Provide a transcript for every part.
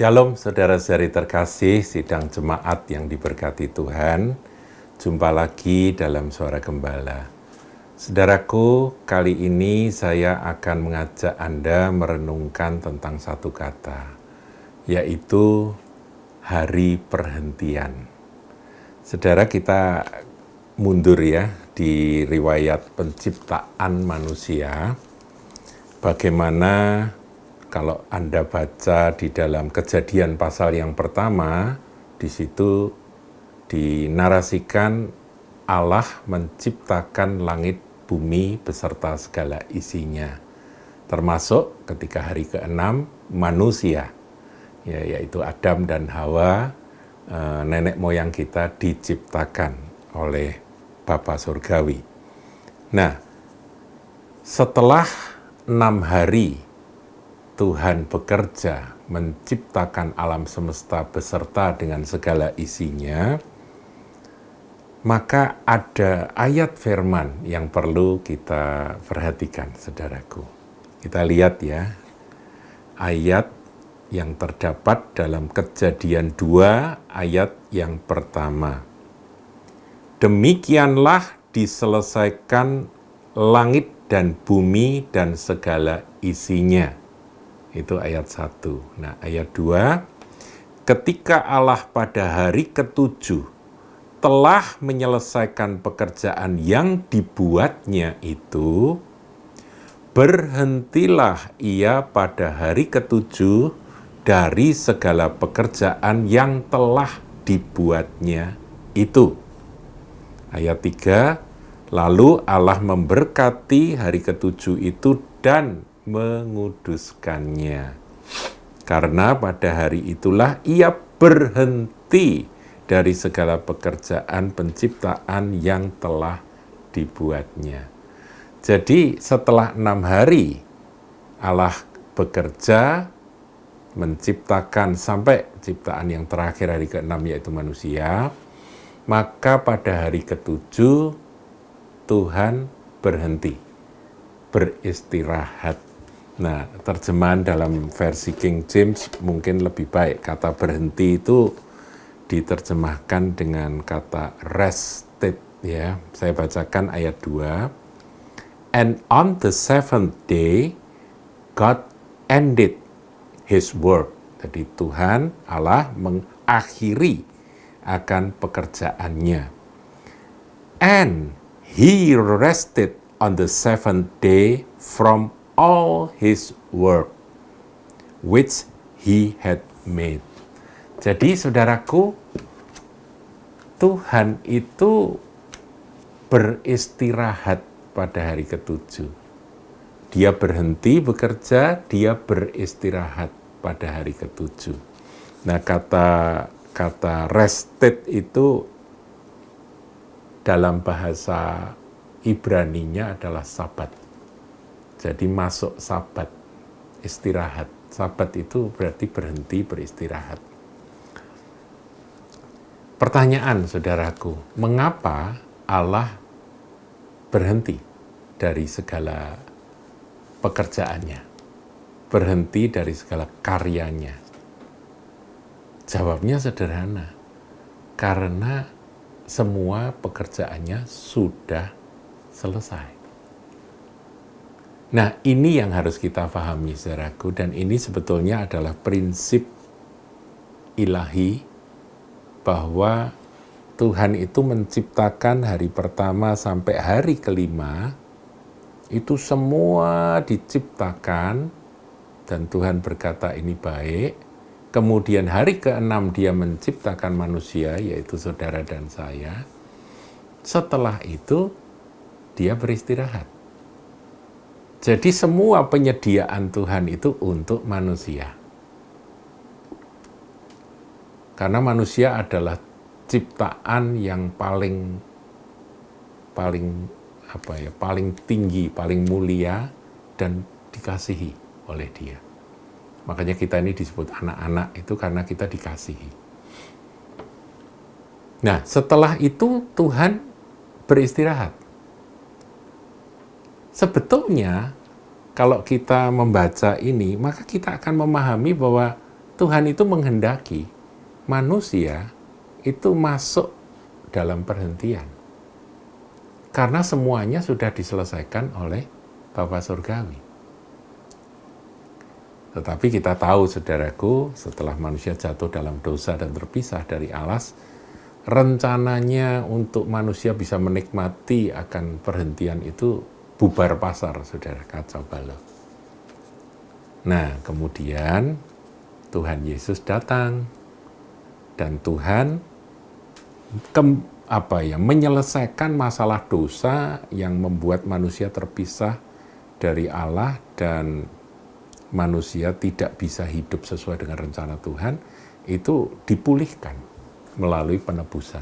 Shalom saudara-saudari terkasih, sidang jemaat yang diberkati Tuhan. Jumpa lagi dalam Suara Gembala. Saudaraku, kali ini saya akan mengajak Anda merenungkan tentang satu kata, yaitu hari perhentian. Saudara, kita mundur ya di riwayat penciptaan manusia, bagaimana kalau Anda baca di dalam Kejadian pasal yang pertama, di situ dinarasikan Allah menciptakan langit bumi beserta segala isinya. Termasuk ketika hari ke-6 manusia, yaitu Adam dan Hawa, nenek moyang kita diciptakan oleh Bapa Surgawi. Nah, setelah 6 hari Tuhan bekerja menciptakan alam semesta beserta dengan segala isinya, maka ada ayat firman yang perlu kita perhatikan, saudaraku. Kita lihat ya, ayat yang terdapat dalam Kejadian 2 ayat yang pertama. Demikianlah diselesaikan langit dan bumi dan segala isinya. Itu ayat 1. Nah, ayat 2, ketika Allah pada hari ke-7 telah menyelesaikan pekerjaan yang dibuatnya itu, berhentilah ia pada hari ke-7 dari segala pekerjaan yang telah dibuatnya itu. Ayat 3, lalu Allah memberkati hari ke-7 itu dan menguduskannya. Karena pada hari itulah ia berhenti dari segala pekerjaan penciptaan yang telah dibuatnya. Jadi setelah 6 hari Allah bekerja menciptakan sampai ciptaan yang terakhir hari ke-6 yaitu manusia, maka pada hari ke-7 Tuhan berhenti, beristirahat. Nah, terjemahan dalam versi King James mungkin lebih baik. Kata berhenti itu diterjemahkan dengan kata rested ya. Saya bacakan ayat 2. And on the seventh day, God ended his work. Jadi Tuhan Allah mengakhiri akan pekerjaannya. And he rested on the seventh day from all his work which he had made. Jadi saudaraku, Tuhan itu beristirahat pada hari ke-7. Dia berhenti bekerja, dia beristirahat pada hari ke-7. Nah, kata rested itu dalam bahasa Ibraninya adalah sabat. Jadi masuk sabat, istirahat. Sabat itu berarti berhenti, beristirahat. Pertanyaan, saudaraku, mengapa Allah berhenti dari segala pekerjaannya? Berhenti dari segala karyanya? Jawabnya sederhana. Karena semua pekerjaannya sudah selesai. Nah, ini yang harus kita pahami, saudaraku, dan ini sebetulnya adalah prinsip ilahi bahwa Tuhan itu menciptakan hari pertama sampai hari ke-5, itu semua diciptakan, dan Tuhan berkata ini baik. Kemudian hari ke-6 dia menciptakan manusia, yaitu saudara dan saya. Setelah itu, dia beristirahat. Jadi semua penyediaan Tuhan itu untuk manusia. Karena manusia adalah ciptaan yang paling tinggi, paling mulia dan dikasihi oleh Dia. Makanya kita ini disebut anak-anak itu karena kita dikasihi. Nah, setelah itu Tuhan beristirahat. Sebetulnya kalau kita membaca ini, maka kita akan memahami bahwa Tuhan itu menghendaki manusia itu masuk dalam perhentian. Karena semuanya sudah diselesaikan oleh Bapa Surgawi. Tetapi kita tahu, saudaraku, setelah manusia jatuh dalam dosa dan terpisah dari Allah, rencananya untuk manusia bisa menikmati akan perhentian itu bubar pasar, saudara, kacau balau. Nah, kemudian Tuhan Yesus datang dan Tuhan menyelesaikan masalah dosa yang membuat manusia terpisah dari Allah dan manusia tidak bisa hidup sesuai dengan rencana Tuhan, itu dipulihkan melalui penebusan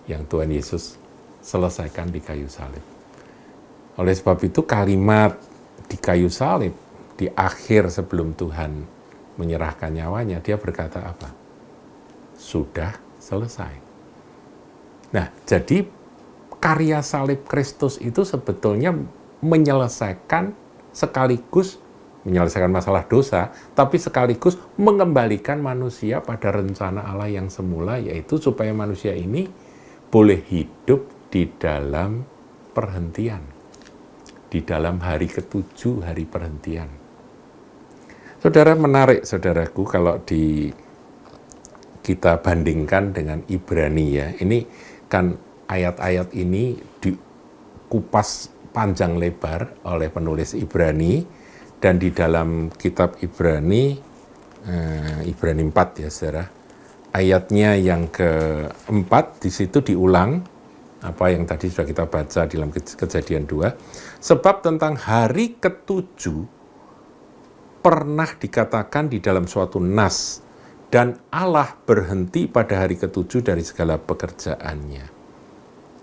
yang Tuhan Yesus selesaikan di kayu salib. Oleh sebab itu kalimat di kayu salib, di akhir sebelum Tuhan menyerahkan nyawanya, dia berkata apa? Sudah selesai. Nah, jadi karya salib Kristus itu sebetulnya menyelesaikan masalah dosa, tapi sekaligus mengembalikan manusia pada rencana Allah yang semula, yaitu supaya manusia ini boleh hidup di dalam perhentian, di dalam hari ke-7, hari perhentian. Saudara, menarik, saudaraku, kalau kita bandingkan dengan Ibrani ya. Ini kan ayat-ayat ini dikupas panjang lebar oleh penulis Ibrani, dan di dalam kitab Ibrani 4 ya, saudara, ayatnya yang ke-4 di situ diulang apa yang tadi sudah kita baca dalam Kejadian 2. Sebab tentang hari ke-7 pernah dikatakan di dalam suatu nas, dan Allah berhenti pada hari ke-7 dari segala pekerjaannya.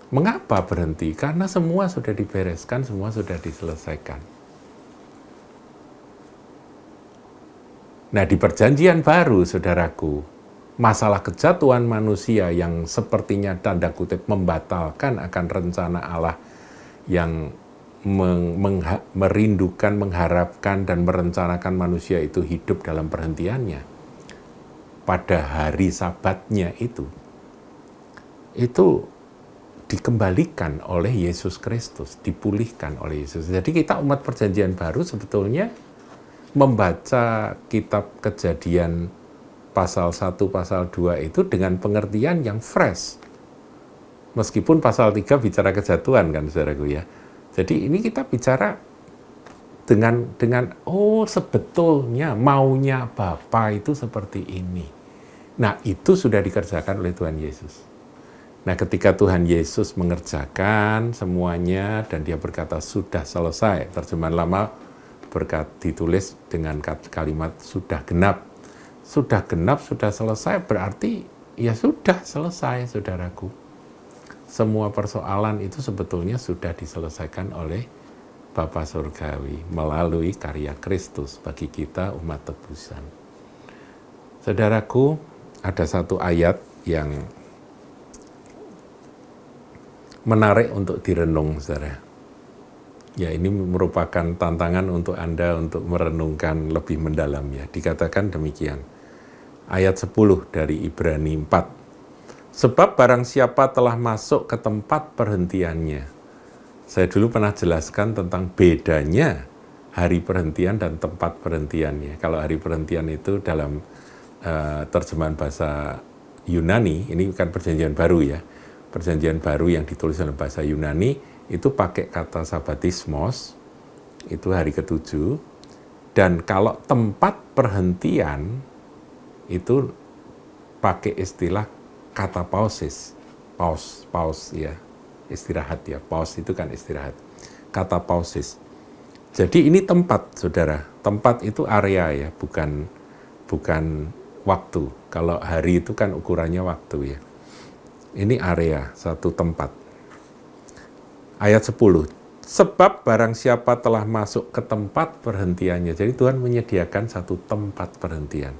Mengapa berhenti? Karena semua sudah dibereskan, semua sudah diselesaikan. Nah, di perjanjian baru, saudaraku, masalah kejatuhan manusia yang sepertinya tanda kutip membatalkan akan rencana Allah yang merindukan, mengharapkan, dan merencanakan manusia itu hidup dalam perhentiannya pada hari Sabatnya itu dikembalikan oleh Yesus Kristus, dipulihkan oleh Yesus. Jadi kita umat perjanjian baru sebetulnya membaca kitab Kejadian pasal 1, pasal 2 itu dengan pengertian yang fresh. Meskipun pasal 3 bicara kejatuhan kan, saudaraku ya. Jadi ini kita bicara dengan sebetulnya maunya Bapa itu seperti ini. Nah, itu sudah dikerjakan oleh Tuhan Yesus. Nah, ketika Tuhan Yesus mengerjakan semuanya dan dia berkata sudah selesai, terjemahan lama ditulis dengan kalimat sudah genap. Sudah genap, sudah selesai, berarti ya sudah selesai, saudaraku. Semua persoalan itu sebetulnya sudah diselesaikan oleh Bapa Surgawi melalui karya Kristus bagi kita umat tebusan. Saudaraku, ada satu ayat yang menarik untuk direnung, saudara. Ya, ini merupakan tantangan untuk Anda untuk merenungkan lebih mendalam ya. Dikatakan demikian. Ayat 10 dari Ibrani 4. Sebab barang siapa telah masuk ke tempat perhentiannya. Saya dulu pernah jelaskan tentang bedanya hari perhentian dan tempat perhentiannya. Kalau hari perhentian itu dalam terjemahan bahasa Yunani, ini bukan perjanjian baru ya. Perjanjian baru yang ditulis dalam bahasa Yunani, itu pakai kata sabatismos, itu hari ke-7. Dan kalau tempat perhentian, itu pakai istilah kata pausis. Paus ya, istirahat ya, paus itu kan istirahat. Kata pausis. Jadi ini tempat, saudara. Tempat itu area ya, bukan waktu. Kalau hari itu kan ukurannya waktu ya. Ini area, satu tempat. Ayat 10, sebab barang siapa telah masuk ke tempat perhentiannya. Jadi Tuhan menyediakan satu tempat perhentian.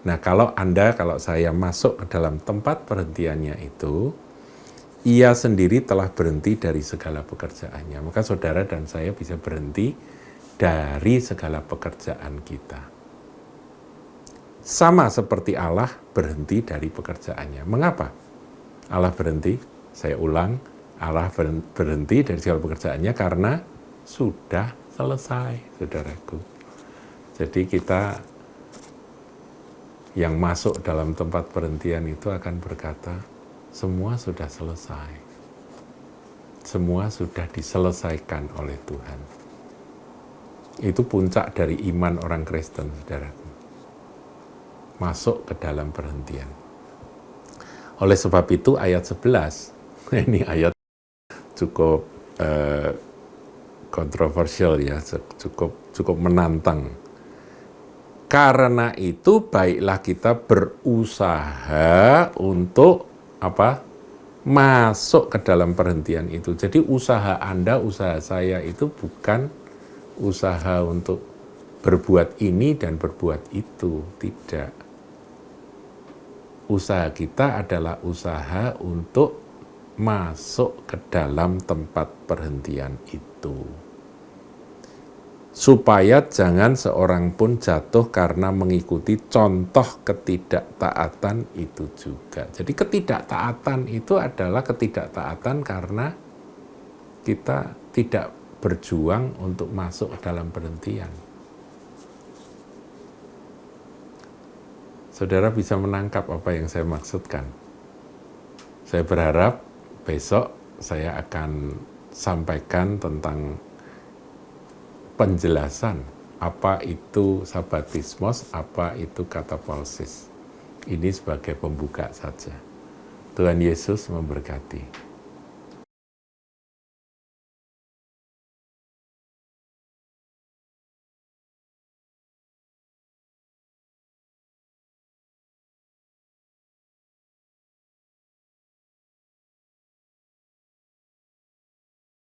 Nah, kalau saya masuk ke dalam tempat perhentiannya itu, ia sendiri telah berhenti dari segala pekerjaannya. Maka saudara dan saya bisa berhenti dari segala pekerjaan kita. sama seperti Allah berhenti dari pekerjaannya. Mengapa Allah berhenti? Saya ulang, Allah berhenti dari segala pekerjaannya karena sudah selesai, saudaraku. Jadi kita yang masuk dalam tempat perhentian itu akan berkata, semua sudah selesai. Semua sudah diselesaikan oleh Tuhan. Itu puncak dari iman orang Kristen, saudaraku. Masuk ke dalam perhentian. Oleh sebab itu ayat 11, ini ayat cukup kontroversial ya, cukup menantang. Karena itu baiklah kita berusaha untuk masuk ke dalam perhentian itu. Jadi usaha Anda, usaha saya itu bukan usaha untuk berbuat ini dan berbuat itu, tidak. Usaha kita adalah usaha untuk masuk ke dalam tempat perhentian itu. Supaya jangan seorang pun jatuh karena mengikuti contoh ketidaktaatan itu juga. Jadi ketidaktaatan itu adalah ketidaktaatan karena kita tidak berjuang untuk masuk ke dalam perhentian. Saudara bisa menangkap apa yang saya maksudkan. Saya berharap besok saya akan sampaikan tentang penjelasan apa itu sabatismos, apa itu katapausis. Ini sebagai pembuka saja. Tuhan Yesus memberkati.